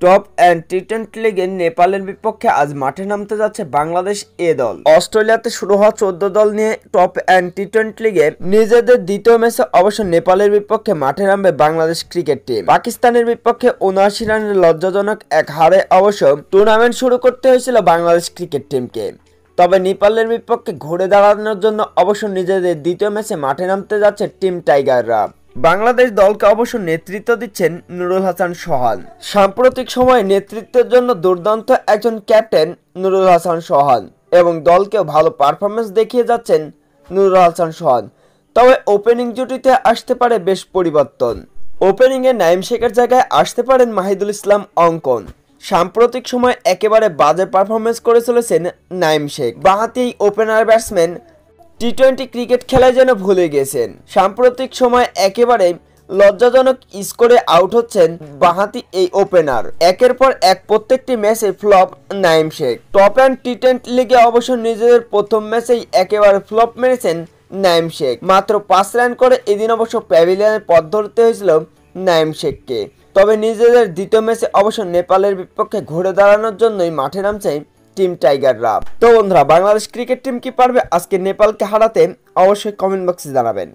Top and টি-20 লিগে নেপালের বিপক্ষে আজ মাঠে নামতে যাচ্ছে বাংলাদেশ এ দল। অস্ট্রেলিয়াতে শুরু হওয়া 14 দল নিয়ে টপ অ্যান্ড টি-20 লিগে নিজেদের দ্বিতীয় ম্যাচে অবশ্য নেপালের বিপক্ষে মাঠে নামবে বাংলাদেশ ক্রিকেট টিম। পাকিস্তানের বিপক্ষে ৭৯ রানের লজ্জাজনক এক হারে অবশ্য টুর্নামেন্ট শুরু করতে হয়েছিল বাংলাদেশ ক্রিকেট টিমকে। তবে নেপালের বিপক্ষে ঘুরে দাঁড়ানোর জন্য অবশ্য নিজেদের দ্বিতীয় ম্যাচে মাঠে নামতে যাচ্ছে টিম টাইগাররা। বাংলাদেশ দলকে অবশ্য নেতৃত্ব দিচ্ছেন নুরুল হাসান সোহান। সাম্প্রতিক সময়ে নেতৃত্বের জন্য দুর্দান্ত একজন ক্যাপ্টেন নুরুল হাসান সোহান এবং দলকেও ভালো পারফরমেন্স দেখিয়ে যাচ্ছেন নুরুল হাসান সোহান। তবে ওপেনিং জুটিতে আসতে পারে বেশ পরিবর্তন। ওপেনিংয়ে নাইম শেখের জায়গায় আসতে পারেন মাহিদুল ইসলাম অঙ্কন। সাম্প্রতিক সময় একেবারে বাজে পারফরমেন্স করে চলেছেন নাইম শেখ। বাঁহাতি ওপেনার ব্যাটসম্যান টি-20 ক্রিকেট খেলায় যেন ভুলে গেছেন। সাম্প্রতিক সময় একেবারে লজ্জাজনক স্কোরে আউট হচ্ছেন বাঁহাতি এই ওপেনার। একের পর এক প্রত্যেকটি ম্যাচে flop Naim Sheikh. Top and টি-20 লিগে অবশ্য নিজেদের প্রথম ম্যাচেই একেবারে ফ্লপ মেরেছেন নাইম শেখ। মাত্র 5 রান করে এদিন অবশ্য প্যাভিলিয়নের পথ ধরতে হয়েছিল নাইম শেখকে। তবে নিজেদের দ্বিতীয় ম্যাচে অবশ্য নেপালের বিপক্ষে ঘুরে দাঁড়ানোর জন্যই মাঠে নামছে টিম টাইগাররা। তো বন্ধুরা, বাংলাদেশ ক্রিকেট টিম কি পারবে আজকে নেপালকে হারাতে? অবশ্যই কমেন্ট বক্সে জানাবেন।